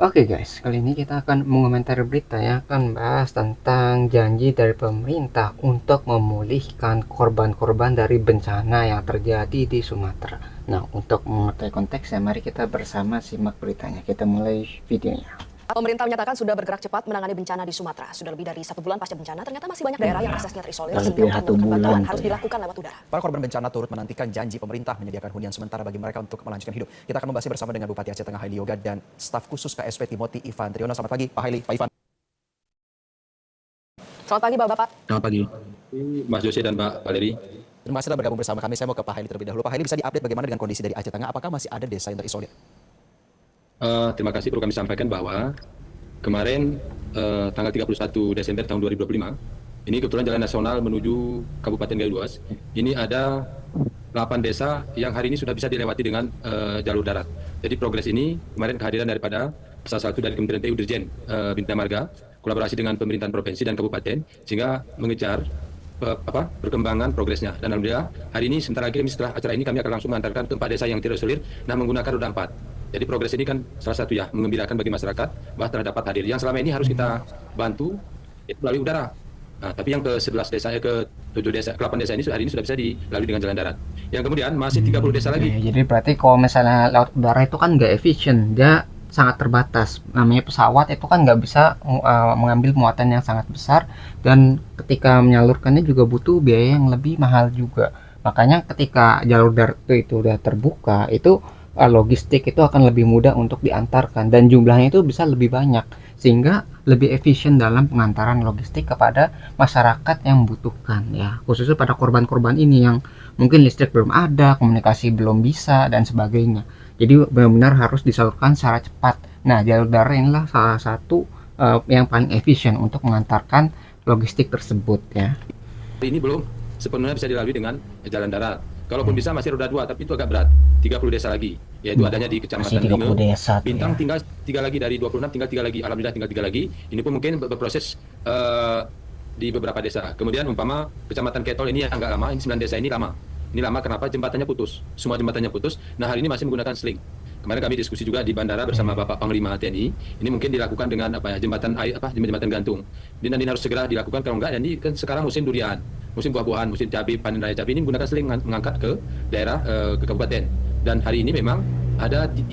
Oke guys, kali ini kita akan mengomentari berita yang akan bahas tentang janji dari pemerintah untuk memulihkan korban-korban dari bencana yang terjadi di Sumatera. Nah, untuk mengetahui konteksnya, mari kita bersama simak beritanya. Kita mulai videonya. Pemerintah menyatakan sudah bergerak cepat menangani bencana di Sumatera. Sudah lebih dari 1 bulan pasca bencana, ternyata masih banyak daerah yang aksesnya terisolir sehingga upaya menemukan bantuan harus dilakukan lewat udara. Para korban bencana turut menantikan janji pemerintah menyediakan hunian sementara bagi mereka untuk melanjutkan hidup. Kita akan membahasnya bersama dengan Bupati Aceh Tengah Haili Yoga dan staf khusus KSP Timoti Ivan Triono. Selamat pagi, Pak Haili, Pak Ivan. Selamat pagi, Bapak. Selamat pagi, Mas Jose dan Mbak Valeri. Terima kasih telah bergabung bersama kami. Saya mau ke Pak Haili terlebih dahulu. Pak Haili, bisa diupdate bagaimana dengan kondisi dari Aceh Tengah? Apakah masih ada desa yang terisolir? Terima kasih, perlu kami sampaikan bahwa kemarin tanggal 31 Desember tahun 2025, ini kebetulan jalan nasional menuju Kabupaten Gayo Luas, ini ada 8 desa yang hari ini sudah bisa dilewati dengan jalur darat. Jadi progres ini kemarin kehadiran daripada salah satu dari Kementerian PU Dirjen Bina Marga, kolaborasi dengan pemerintahan provinsi dan kabupaten, sehingga mengejar perkembangan progresnya. Dan alhamdulillah hari ini sebentar lagi setelah acara ini kami akan langsung mengantarkan ke 4 desa yang terisolir menggunakan roda 4. Jadi progres ini kan salah satu ya mengembirakan bagi masyarakat bahwa telah dapat hadir. Yang selama ini harus kita bantu itu melalui udara. Nah, tapi yang ke 11 desa, ke 7 desa, ke 8 desa ini hari ini sudah bisa dilalui dengan jalan darat. Yang kemudian masih 30 desa lagi. Jadi berarti kalau misalnya lewat udara itu kan nggak efisien, dia sangat terbatas. Namanya pesawat itu kan nggak bisa mengambil muatan yang sangat besar, dan ketika menyalurkannya juga butuh biaya yang lebih mahal juga. Makanya ketika jalur darat itu udah terbuka, itu logistik itu akan lebih mudah untuk diantarkan dan jumlahnya itu bisa lebih banyak, sehingga lebih efisien dalam pengantaran logistik kepada masyarakat yang membutuhkan, ya, khususnya pada korban-korban ini yang mungkin listrik belum ada, komunikasi belum bisa dan sebagainya. Jadi benar-benar harus disalurkan secara cepat. Nah, jalur darat inilah salah satu yang paling efisien untuk mengantarkan logistik tersebut, ya. Ini belum sepenuhnya bisa dilalui dengan jalan darat. Kalaupun bisa masih roda 2, tapi itu agak berat. 30 desa lagi, yaitu adanya di Kecamatan Ringe, Bintang, tinggal 3 lagi dari 26, tinggal 3 lagi. Alhamdulillah tinggal 3 lagi. Ini pun mungkin berproses di beberapa desa. Kemudian umpama Kecamatan Ketol ini yang agak lama, ini 9 desa ini lama. Ini lama kenapa? Jembatannya putus. Semua jembatannya putus. Nah, hari ini masih menggunakan seling. Kemarin kami diskusi juga di bandara bersama Bapak Panglima TNI. Ini mungkin dilakukan dengan jembatan air, jembatan gantung. Dan ini harus segera dilakukan, kalau enggak ini kan sekarang musim durian, musim buah-buahan, musim cabai, panen raya cabai, ini menggunakan seling mengangkat ke daerah, ke kabupaten. Dan hari ini memang ada 3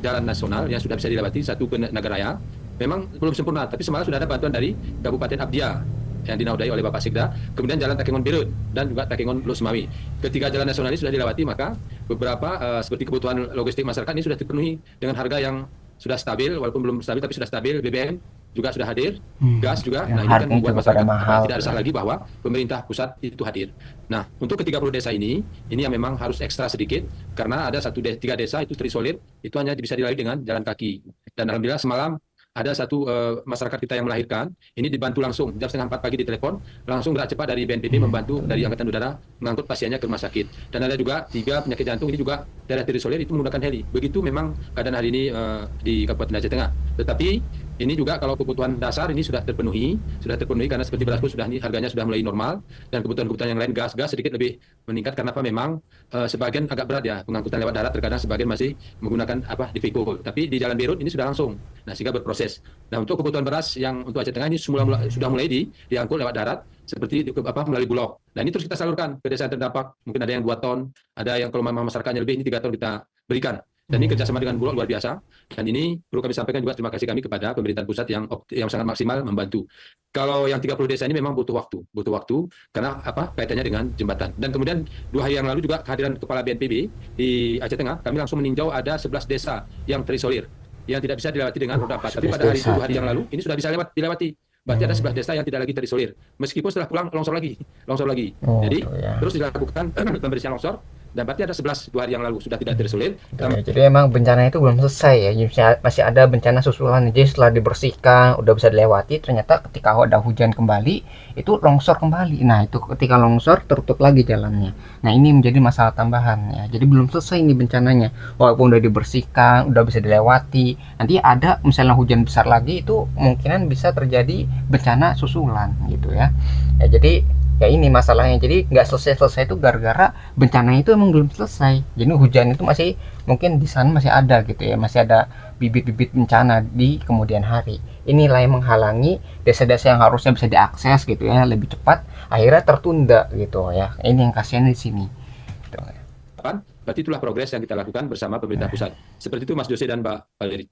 jalan nasional yang sudah bisa dilewati, satu ke Nagaraya. Memang belum sempurna, tapi semalam sudah ada bantuan dari Kabupaten Abdia yang dinaudai oleh Bapak Sekda, kemudian jalan Takengon Birut dan juga Takengon Losmawi. Ketiga jalan nasional ini sudah dilewati, maka beberapa seperti kebutuhan logistik masyarakat ini sudah dipenuhi dengan harga yang sudah stabil, walaupun belum stabil tapi sudah stabil. BBM juga sudah hadir, gas juga. Nah, ini kan membuat masyarakat tidak resah lagi bahwa pemerintah pusat itu hadir. Nah, untuk ke 30 desa ini yang memang harus ekstra sedikit, karena ada 3 desa itu terisolir, itu hanya bisa dilalui dengan jalan kaki. Dan alhamdulillah semalam ada satu masyarakat kita yang melahirkan, ini dibantu langsung jam setengah 4 pagi di telepon, langsung gerak cepat dari BNPB membantu dari Angkatan Udara mengangkut pasiennya ke rumah sakit. Dan ada juga 3 penyakit jantung, ini juga daerah terisolir itu menggunakan heli. Begitu memang keadaan hari ini di Kabupaten Aceh Tengah. Tetapi ini juga kalau kebutuhan dasar ini sudah terpenuhi karena seperti beras pun harganya sudah mulai normal, dan kebutuhan-kebutuhan yang lain gas sedikit lebih meningkat karena memang sebagian agak berat ya pengangkutan lewat darat, terkadang sebagian masih menggunakan dipikul. Tapi di Jalan Birut ini sudah langsung. Nah, sehingga berproses. Nah, untuk kebutuhan beras yang untuk Aceh Tengah ini sudah mulai diangkut lewat darat seperti melalui Bulog. Nah, ini terus kita salurkan ke desa yang terdampak. Mungkin ada yang 2 ton, ada yang kalau memang masyarakatnya lebih, ini 3 ton kita berikan. Dan ini kerjasama dengan Bulog luar biasa. Dan ini perlu kami sampaikan juga terima kasih kami kepada pemerintahan pusat yang sangat maksimal membantu. Kalau yang 30 desa ini memang butuh waktu karena kaitannya dengan jembatan. Dan kemudian 2 hari yang lalu juga kehadiran Kepala BNPB di Aceh Tengah, kami langsung meninjau ada 11 desa yang terisolir, yang tidak bisa dilewati dengan roda 4. Tapi pada hari itu 2 hari yang lalu ini sudah bisa dilewati. Berarti ada 11 desa yang tidak lagi terisolir. Meskipun setelah pulang longsor lagi. Jadi terus dilakukan pembersihan longsor. Dan berarti ada 2 hari yang lalu sudah tidak terisolir. Jadi emang bencana itu belum selesai ya, jadi masih ada bencana susulan. Jadi setelah dibersihkan udah bisa dilewati, ternyata ketika ada hujan kembali itu longsor kembali. Nah, itu ketika longsor tertutup lagi jalannya. Nah, ini menjadi masalah tambahan ya. Jadi belum selesai ini bencananya, walaupun udah dibersihkan udah bisa dilewati, nanti ada misalnya hujan besar lagi, itu kemungkinan bisa terjadi bencana susulan gitu ya. Ya, jadi Ya ini masalahnya, jadi nggak selesai-selesai itu gara-gara bencana itu emang belum selesai. Jadi hujan itu masih mungkin di sana masih ada gitu ya, masih ada bibit-bibit bencana di kemudian hari. Inilah yang menghalangi desa-desa yang harusnya bisa diakses gitu ya lebih cepat, akhirnya tertunda gitu ya. Ini yang kasihan di sini. Gitu. Berarti itulah progres yang kita lakukan bersama pemerintah pusat. Seperti itu Mas Jose dan Pak Valeri.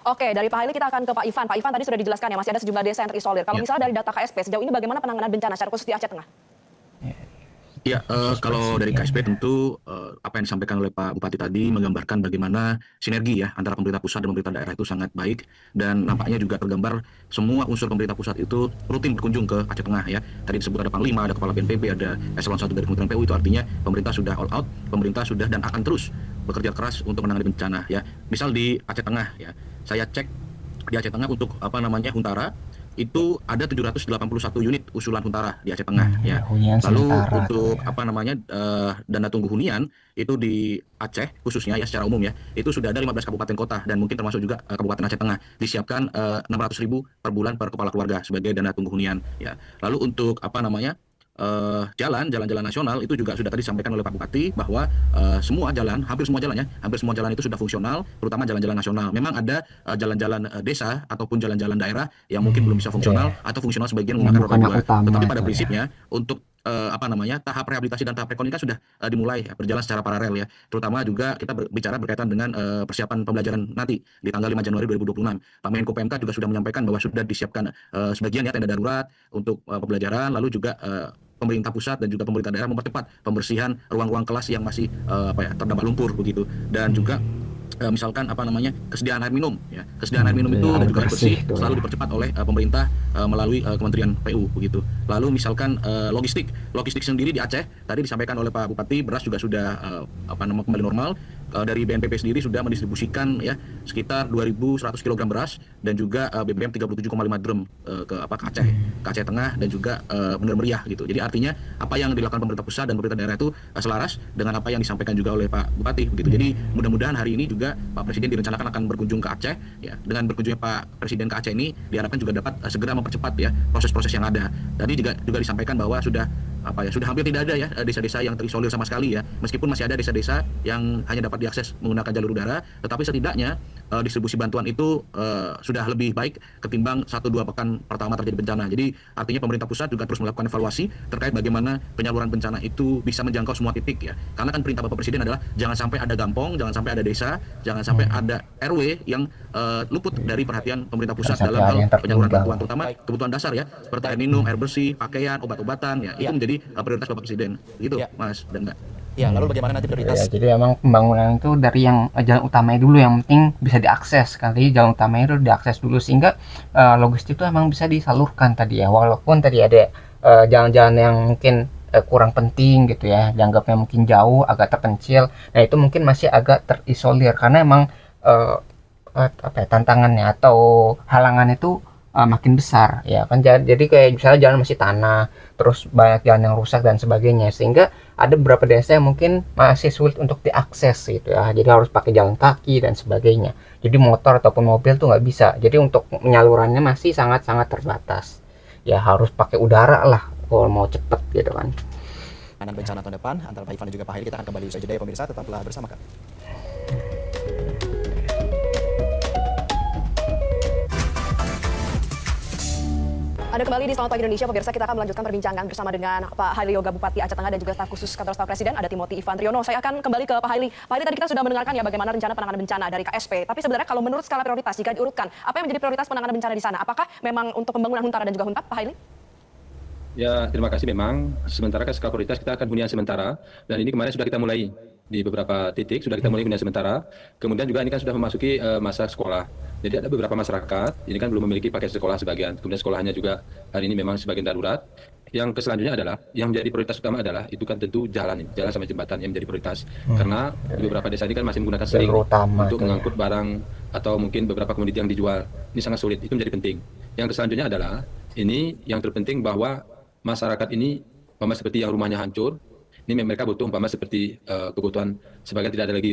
Oke, dari Pak Haili kita akan ke Pak Ivan. Pak Ivan tadi sudah dijelaskan ya, masih ada sejumlah desa yang terisolir. Kalau misalnya dari data KSP, sejauh ini bagaimana penanganan bencana secara khusus di Aceh Tengah? Ya, kalau dari KSP tentu apa yang disampaikan oleh Pak Bupati tadi menggambarkan bagaimana sinergi ya antara pemerintah pusat dan pemerintah daerah itu sangat baik, dan nampaknya juga tergambar semua unsur pemerintah pusat itu rutin berkunjung ke Aceh Tengah ya. Tadi disebut ada Panglima, ada Kepala BNPB, ada Eselon 1 dari Kementerian PU, itu artinya pemerintah sudah all out, pemerintah sudah dan akan terus bekerja keras untuk menangani bencana ya. Misal di Aceh Tengah ya, saya cek di Aceh Tengah untuk Huntara itu ada 781 unit usulan Huntara di Aceh Tengah ya. Hunian Lalu sementara untuk tuh dana tunggu hunian itu di Aceh khususnya ya secara umum ya, itu sudah ada 15 kabupaten kota dan mungkin termasuk juga Kabupaten Aceh Tengah disiapkan 600.000 per bulan per kepala keluarga sebagai dana tunggu hunian ya. Lalu untuk jalan-jalan nasional itu juga sudah tadi disampaikan oleh Pak Bupati bahwa semua jalan, hampir semua jalan ya, hampir semua jalan itu sudah fungsional, terutama jalan-jalan nasional. Memang ada jalan-jalan desa ataupun jalan-jalan daerah yang mungkin belum bisa fungsional atau fungsional sebagian yang menggunakan roda bukan yang dua. utama Tetapi itu pada ya. prinsipnya untuk tahap rehabilitasi dan tahap rekon ini kan sudah dimulai ya, berjalan secara paralel ya. Terutama juga kita berbicara berkaitan dengan persiapan pembelajaran nanti di tanggal 5 Januari 2026. Pak Menko PMK juga sudah menyampaikan bahwa sudah disiapkan sebagian ya tenda darurat untuk pembelajaran, lalu juga pemerintah pusat dan juga pemerintah daerah mempercepat pembersihan ruang-ruang kelas yang masih terdapat lumpur begitu, dan juga misalkan kesediaan air minum ya, kesediaan air minum itu air dan juga air bersih bersih tuh selalu ya. dipercepat oleh pemerintah melalui Kementerian PU begitu. Lalu misalkan logistik sendiri di Aceh tadi disampaikan oleh Pak Bupati, beras juga sudah kembali normal. Dari BNPB sendiri sudah mendistribusikan ya sekitar 2.100 kg beras dan juga BBM 37,5 drum ke Aceh Tengah dan juga Bener Meriah gitu. Jadi artinya apa yang dilakukan pemerintah pusat dan pemerintah daerah itu selaras dengan apa yang disampaikan juga oleh Pak Bupati begitu. Jadi mudah-mudahan hari ini juga Pak Presiden direncanakan akan berkunjung ke Aceh ya. Dengan berkunjungnya Pak Presiden ke Aceh ini diharapkan juga dapat segera mempercepat ya proses-proses yang ada. Tadi juga disampaikan bahwa sudah hampir tidak ada ya desa-desa yang terisolir sama sekali ya. Meskipun masih ada desa-desa yang hanya dapat diakses menggunakan jalur udara, tetapi setidaknya distribusi bantuan itu sudah lebih baik ketimbang 1-2 pekan pertama terjadi bencana. Jadi artinya pemerintah pusat juga terus melakukan evaluasi terkait bagaimana penyaluran bencana itu bisa menjangkau semua titik ya. Karena kan perintah Bapak Presiden adalah jangan sampai ada gampong, jangan sampai ada desa, jangan sampai ada RW yang luput dari perhatian pemerintah pusat dalam hal penyaluran bantuan, terutama kebutuhan dasar ya, seperti air minum, air bersih, pakaian, obat-obatan ya. Itu menjadi prioritas Bapak Presiden. Gitu, Mas dan Mbak. Ya, lalu bagaimana nanti Ya, prioritas? jadi emang pembangunan itu dari yang jalan utamanya dulu, yang penting bisa diakses. Kali jalan utamanya itu diakses dulu sehingga logistik itu emang bisa disalurkan tadi ya. Walaupun tadi ada jalan-jalan yang mungkin kurang penting gitu ya, dianggapnya mungkin jauh, agak terpencil. Nah itu mungkin masih agak terisolir karena emang tantangannya atau halangannya itu makin besar ya kan. Jadi kayak misalnya jalan masih tanah, terus banyak jalan yang rusak dan sebagainya, sehingga ada beberapa desa yang mungkin masih sulit untuk diakses gitu ya, jadi harus pakai jalan kaki dan sebagainya. Jadi motor ataupun mobil tuh nggak bisa, jadi untuk penyalurannya masih sangat-sangat terbatas ya, harus pakai udara lah kalau mau cepet gitu kan. Penanganan bencana tahun depan antara Pak Ivan dan juga Pak Haili, kita akan kembali usai jeda ya pemirsa, tetaplah bersama kami. Anda kembali di Selamat Pagi Indonesia, pemirsa. Kita akan melanjutkan perbincangan bersama dengan Pak Haili Yoga, Bupati Aceh Tengah, dan juga staf khusus Kantor Staf Presiden, ada Timothy Ivan Triono. Saya akan kembali ke Pak Haili. Pak Haili, tadi kita sudah mendengarkan ya bagaimana rencana penanganan bencana dari KSP. Tapi sebenarnya kalau menurut skala prioritas, jika diurutkan, apa yang menjadi prioritas penanganan bencana di sana? Apakah memang untuk pembangunan Huntara dan juga Huntap, Pak Haili? Ya, terima kasih. Memang sementara skala prioritas kita akan hunian sementara, dan ini kemarin sudah kita mulai di beberapa titik, sudah kita mulai hunian sementara. Kemudian juga ini kan sudah memasuki masa sekolah. Jadi ada beberapa masyarakat ini kan belum memiliki paket sekolah sebagian. Kemudian sekolahnya juga hari ini memang sebagian darurat. Yang selanjutnya adalah yang menjadi prioritas utama adalah itu kan tentu jalan sama jembatan yang menjadi prioritas. Karena di beberapa desa ini kan masih menggunakan seling untuk mengangkut barang atau mungkin beberapa komoditi yang dijual. Ini sangat sulit, itu menjadi penting. Yang selanjutnya adalah ini yang terpenting bahwa masyarakat ini seperti yang rumahnya hancur, Ini mereka butuh umpama seperti kebutuhan sebagian tidak ada lagi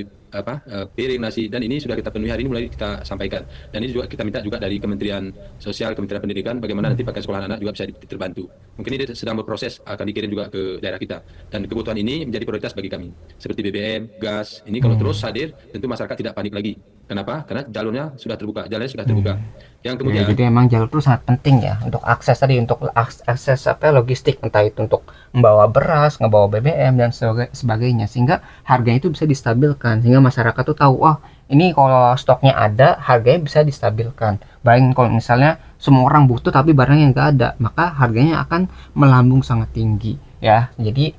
piring nasi, dan ini sudah kita penuhi hari ini, mulai kita sampaikan. Dan ini juga kita minta juga dari Kementerian Sosial, Kementerian Pendidikan, bagaimana nanti pakaian sekolah anak juga bisa terbantu. Mungkin ini sedang berproses, akan dikirim juga ke daerah kita. Dan kebutuhan ini menjadi prioritas bagi kami. Seperti BBM, gas, ini kalau terus hadir, tentu masyarakat tidak panik lagi. Kenapa? Karena jalurnya sudah terbuka, jalannya sudah terbuka. Yang kemudian, jadi emang jalur itu sangat penting ya untuk akses tadi, untuk akses logistik, entah itu untuk membawa beras, ngebawa BBM dan sebagainya, sehingga harganya itu bisa distabilkan, sehingga masyarakat tuh tahu, wah ini kalau stoknya ada, harganya bisa distabilkan. Bayangin kalau misalnya semua orang butuh tapi barangnya nggak ada, maka harganya akan melambung sangat tinggi ya. Jadi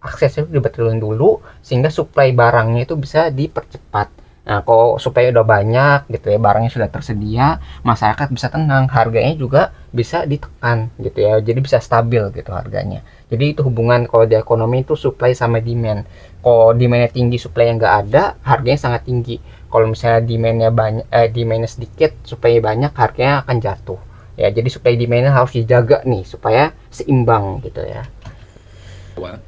aksesnya itu dibetulin dulu sehingga suplai barangnya itu bisa dipercepat. Nah, kalau supaya udah banyak gitu ya, barangnya sudah tersedia, masyarakat bisa tenang, harganya juga bisa ditekan gitu ya, jadi bisa stabil gitu harganya. Jadi itu hubungan kalau di ekonomi itu supply sama demand. Kalau demandnya tinggi, supply yang nggak ada, harganya sangat tinggi. Kalau misalnya demandnya banyak, demandnya sedikit, supply banyak, harganya akan jatuh. Ya, jadi supply demandnya harus dijaga nih supaya seimbang gitu ya.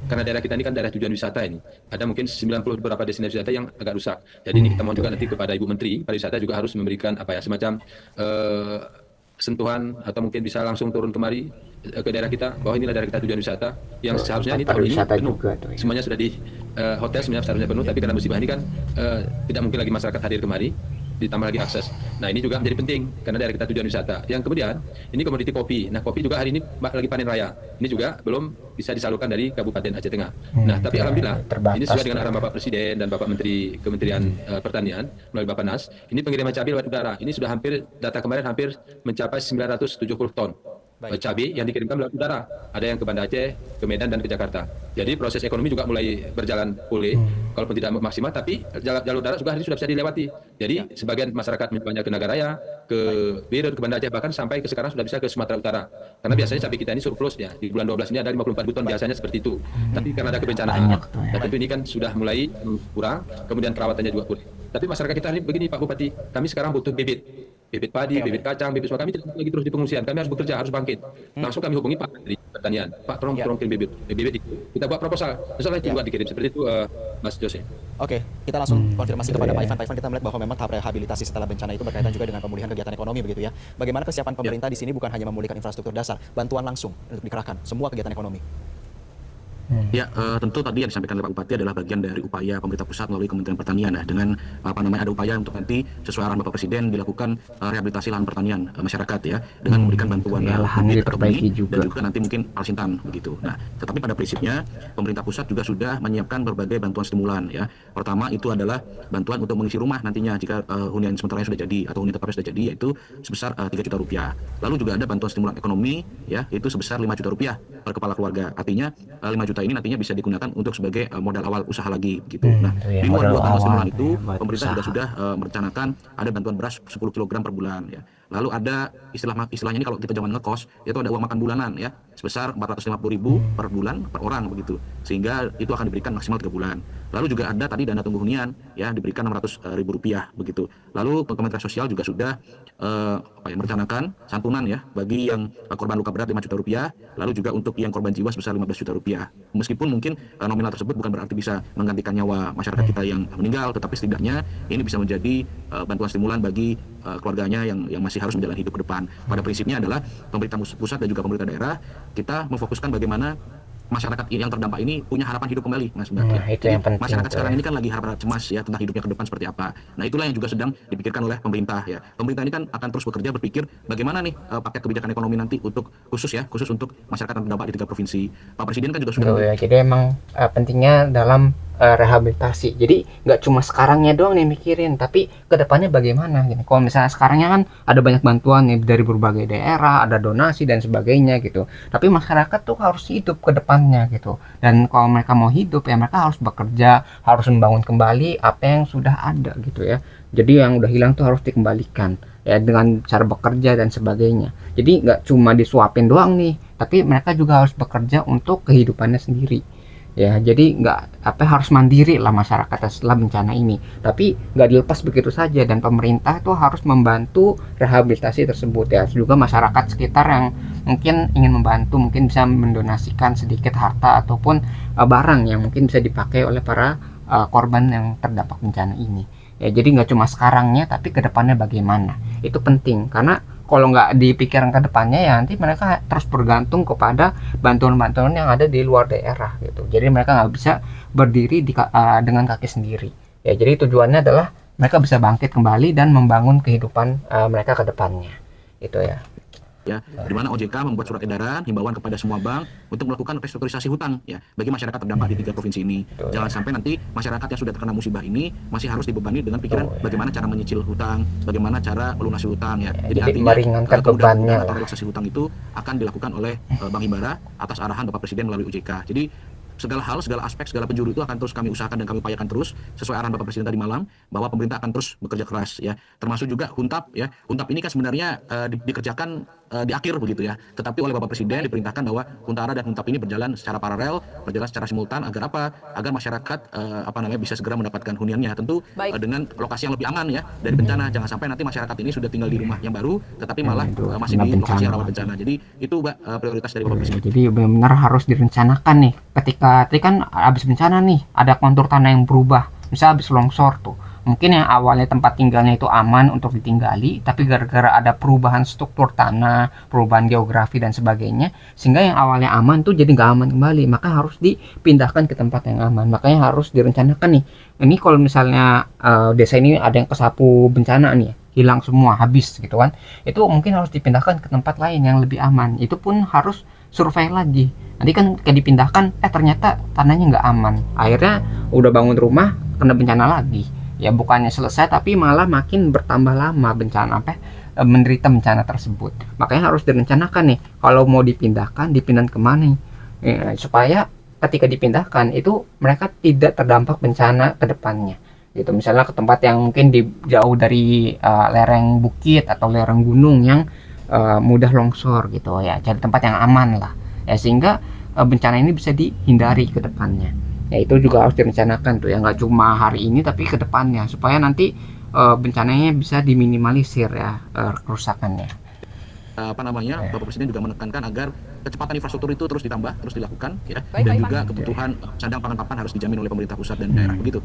karena daerah kita ini kan daerah tujuan wisata, ini ada mungkin 90 beberapa destinasi wisata yang agak rusak. Jadi ini kita mohon juga nanti kepada Ibu Menteri Pariwisata juga harus memberikan semacam sentuhan, atau mungkin bisa langsung turun kemari ke daerah kita, bahwa inilah daerah kita tujuan wisata yang seharusnya ini tahun ini penuh. Semuanya sudah di hotel sebenarnya penuh, tapi karena musibah ini kan tidak mungkin lagi masyarakat hadir kemari, ditambah lagi akses. Nah ini juga menjadi penting karena daerah kita tujuan wisata. Yang kemudian ini komoditi kopi. Nah kopi juga hari ini lagi panen raya. Ini juga belum bisa disalurkan dari Kabupaten Aceh Tengah. Nah tapi alhamdulillah ini sesuai dengan arahan Bapak Presiden dan Bapak Menteri Kementerian Pertanian melalui Bapak Nas. Ini pengiriman cabai lewat udara. Ini sudah hampir, data kemarin hampir mencapai 970 ton. Cabai yang dikirimkan lewat udara, ada yang ke Banda Aceh, ke Medan dan ke Jakarta. Jadi proses ekonomi juga mulai berjalan pulih, kalaupun tidak maksimal, tapi jalur darat juga hari ini sudah bisa dilewati. Jadi sebagian masyarakat misalnya ke Nagaraya, ke Birun, ke Banda Aceh, bahkan sampai ke sekarang sudah bisa ke Sumatera Utara. Karena biasanya cabai kita ini surplus ya, di bulan 12 ini ada 54 ton biasanya seperti itu. Tapi karena ada kebencanaan, dan tentu ini kan sudah mulai kurang, kemudian perawatannya juga kurang. Tapi masyarakat kita ini begini Pak Bupati, kami sekarang butuh bibit padi, bibit kacang, bibit semua. Kami tidak lagi terus di pengungsian. Kami harus bekerja, harus bangkit. Langsung kami hubungi Pak Menteri Pertanian. Pak, tolong kirim bibit itu. Kita buat proposal. Misalnya itu juga dikirim seperti itu, Mas Jose. Oke, kita langsung konfirmasi kepada Pak Ivan. Pak Ivan, kita melihat bahwa memang tahap rehabilitasi setelah bencana itu berkaitan juga dengan pemulihan kegiatan ekonomi begitu ya. Bagaimana kesiapan pemerintah di sini bukan hanya memulihkan infrastruktur dasar, bantuan langsung untuk dikerahkan semua kegiatan ekonomi. Ya, tentu tadi yang disampaikan oleh Pak Bupati adalah bagian dari upaya pemerintah pusat melalui Kementerian Pertanian ya, dengan ada upaya untuk nanti sesuai arahan Bapak Presiden dilakukan rehabilitasi lahan pertanian masyarakat ya, dengan memberikan bantuan lahannya diperbaiki dan juga nanti mungkin alsintan begitu. Nah, tetapi pada prinsipnya pemerintah pusat juga sudah menyiapkan berbagai bantuan stimulan ya. Pertama itu adalah bantuan untuk mengisi rumah nantinya jika hunian sementara sudah jadi atau hunian tetapnya sudah jadi, yaitu sebesar 3 juta rupiah. Lalu juga ada bantuan stimulan ekonomi ya, itu sebesar 5 juta rupiah per kepala keluarga. Artinya 5 juta ini nantinya bisa digunakan untuk sebagai modal awal usaha lagi gitu. Nah, di luar dua bantuan stimulan itu pemerintah juga sudah merencanakan ada bantuan beras 10 kg per bulan ya. Lalu ada istilahnya ini kalau kita zaman ngekos itu ada uang makan bulanan ya sebesar 450.000 per bulan per orang begitu. Sehingga itu akan diberikan maksimal 3 bulan. Lalu juga ada tadi dana tunggu hunian ya diberikan 600.000 rupiah begitu. Lalu Kementerian Sosial juga sudah merencanakan santunan ya bagi yang korban luka berat 5 juta rupiah, lalu juga untuk yang korban jiwa sebesar 15 juta rupiah. Meskipun mungkin nominal tersebut bukan berarti bisa menggantikan nyawa masyarakat kita yang meninggal, tetapi setidaknya ini bisa menjadi bantuan stimulan bagi keluarganya yang masih harus menjalani hidup ke depan. Pada prinsipnya adalah pemerintah pusat dan juga pemerintah daerah kita memfokuskan bagaimana masyarakat yang terdampak ini punya harapan hidup kembali, Mas Mbak. Itu yang penting. Masyarakat sekarang ini kan lagi harap cemas ya tentang hidupnya ke depan seperti apa. Nah, itulah yang juga sedang dipikirkan oleh pemerintah ya. Pemerintah ini kan akan terus bekerja berpikir bagaimana nih paket kebijakan ekonomi nanti untuk khusus untuk masyarakat yang terdampak di 3 provinsi. Pak Presiden kan juga sudah ya, jadi emang pentingnya dalam rehabilitasi. Jadi nggak cuma sekarangnya doang nih mikirin, tapi kedepannya bagaimana gitu. Kalau misalnya sekarangnya kan ada banyak bantuan nih dari berbagai daerah, ada donasi dan sebagainya gitu. Tapi masyarakat tuh harus hidup ke depannya gitu. Dan kalau mereka mau hidup ya mereka harus bekerja, harus membangun kembali apa yang sudah ada gitu ya. Jadi yang udah hilang tuh harus dikembalikan ya dengan cara bekerja dan sebagainya. Jadi nggak cuma disuapin doang nih, tapi mereka juga harus bekerja untuk kehidupannya sendiri. Ya, jadi nggak harus mandiri lah masyarakat setelah bencana ini, tapi nggak dilepas begitu saja, dan pemerintah tuh harus membantu rehabilitasi tersebut ya, juga masyarakat sekitar yang mungkin ingin membantu, mungkin bisa mendonasikan sedikit harta ataupun barang yang mungkin bisa dipakai oleh para korban yang terdampak bencana ini. Ya, jadi nggak cuma sekarangnya, tapi kedepannya bagaimana, itu penting. Karena kalau nggak dipikirkan kedepannya, ya nanti mereka terus bergantung kepada bantuan-bantuan yang ada di luar daerah gitu. Jadi mereka nggak bisa berdiri dengan kaki sendiri. Ya, jadi tujuannya adalah mereka bisa bangkit kembali dan membangun kehidupan mereka ke depannya. Itu ya. Ya, di mana OJK membuat surat edaran himbauan kepada semua bank untuk melakukan restrukturisasi hutang ya bagi masyarakat terdampak di 3 provinsi ini. Jangan sampai nanti masyarakat yang sudah terkena musibah ini masih harus dibebani dengan pikiran bagaimana cara menyicil hutang, bagaimana cara melunasi hutang ya. Jadi artinya meringankan bebannya atau relaksasi hutang itu akan dilakukan oleh Bank Himbara atas arahan Bapak Presiden melalui OJK. Jadi segala hal, segala aspek, segala penjuru itu akan terus kami usahakan dan kami upayakan terus sesuai arahan Bapak Presiden tadi malam bahwa pemerintah akan terus bekerja keras ya. Termasuk juga Huntap ya. Huntap ini kan sebenarnya dikerjakan di akhir begitu ya. Tetapi oleh Bapak Presiden diperintahkan bahwa Huntara dan Huntap ini berjalan secara paralel, berjalan secara simultan agar apa? Agar masyarakat bisa segera mendapatkan huniannya. Tentu dengan lokasi yang lebih aman ya dari bencana. Jangan sampai nanti masyarakat ini sudah tinggal di rumah yang baru tetapi malah masih di lokasi yang rawan bencana. Jadi itu prioritas dari Bapak Presiden. Jadi benar-benar harus direncanakan nih. Ketika tadi kan habis bencana nih, ada kontur tanah yang berubah. Misal habis longsor tuh, mungkin yang awalnya tempat tinggalnya itu aman untuk ditinggali, tapi gara-gara ada perubahan struktur tanah, perubahan geografi dan sebagainya, sehingga yang awalnya aman tuh jadi nggak aman kembali, maka harus dipindahkan ke tempat yang aman. Makanya harus direncanakan nih. Ini kalau misalnya desa ini ada yang kesapu bencana nih, hilang semua, habis gitu kan, itu mungkin harus dipindahkan ke tempat lain yang lebih aman. Itu pun harus survei lagi. Nanti kan kayak dipindahkan, ternyata tanahnya nggak aman. Akhirnya udah bangun rumah, kena bencana lagi. Ya bukannya selesai, tapi malah makin bertambah lama bencana menderita bencana tersebut. Makanya harus direncanakan nih, kalau mau dipindahkan kemana nih, supaya ketika dipindahkan itu mereka tidak terdampak bencana ke depannya. Gitu, misalnya ke tempat yang mungkin jauh dari lereng bukit atau lereng gunung yang mudah longsor gitu ya, cari tempat yang aman lah ya, sehingga bencana ini bisa dihindari ke depannya. Ya itu juga harus direncanakan tuh ya, nggak cuma hari ini tapi ke depannya, supaya nanti bencananya bisa diminimalisir ya, kerusakannya. Bapak Presiden juga menekankan agar kecepatan infrastruktur itu terus ditambah, terus dilakukan ya. Baik, Dan Pak juga Ivan. kebutuhan sandang pangan papan harus dijamin oleh pemerintah pusat dan daerah begitu.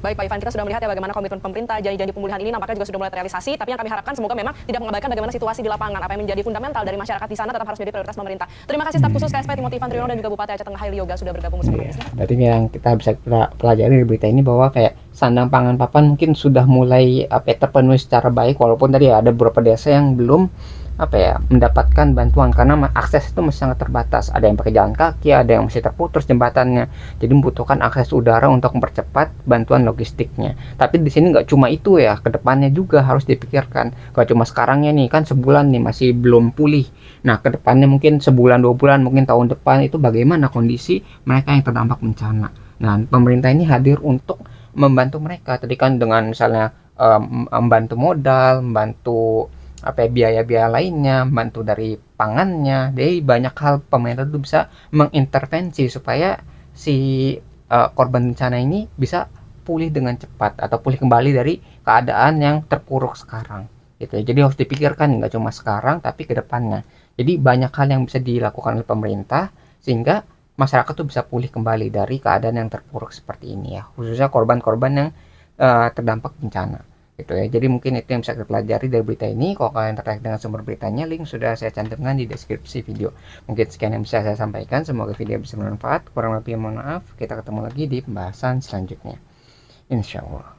Baik Pak Ivan, kita sudah melihat ya bagaimana komitmen pemerintah, janji-janji pemulihan ini nampaknya juga sudah mulai terrealisasi, tapi yang kami harapkan semoga memang tidak mengabaikan bagaimana situasi di lapangan. Apa yang menjadi fundamental dari masyarakat di sana tetap harus menjadi prioritas pemerintah. Terima kasih staf khusus KSP Timothy Ivan Triono dan juga Bupati Aceh Tengah Haili Yoga sudah bergabung bersama kami. Berarti yang kita bisa pelajari dari berita ini bahwa kayak sandang pangan papan mungkin sudah mulai terpenuhi secara baik, walaupun tadi ada beberapa desa yang belum mendapatkan bantuan karena akses itu masih sangat terbatas. Ada yang pakai jalan kaki, ada yang masih terputus jembatannya. Jadi membutuhkan akses udara untuk mempercepat bantuan logistiknya. Tapi di sini nggak cuma itu ya, kedepannya juga harus dipikirkan. Nggak cuma sekarangnya nih, kan sebulan nih masih belum pulih. Nah kedepannya mungkin sebulan 2 bulan, mungkin tahun depan itu bagaimana kondisi mereka yang terdampak bencana. Nah pemerintah ini hadir untuk membantu mereka. Tadi kan dengan misalnya membantu modal, membantu biaya-biaya lainnya, bantu dari pangannya. Jadi banyak hal pemerintah itu bisa mengintervensi supaya si korban bencana ini bisa pulih dengan cepat atau pulih kembali dari keadaan yang terpuruk sekarang gitu. Jadi harus dipikirkan nggak cuma sekarang tapi ke depannya. Jadi banyak hal yang bisa dilakukan oleh pemerintah sehingga masyarakat tuh bisa pulih kembali dari keadaan yang terpuruk seperti ini ya, khususnya korban-korban yang terdampak bencana gitu ya. Jadi mungkin itu yang bisa kita pelajari dari berita ini. Kalau kalian tertarik dengan sumber beritanya, link sudah saya cantumkan di deskripsi video. Mungkin sekian yang bisa saya sampaikan, semoga video bisa bermanfaat. Kurang lebih mohon maaf, kita ketemu lagi di pembahasan selanjutnya, insya Allah.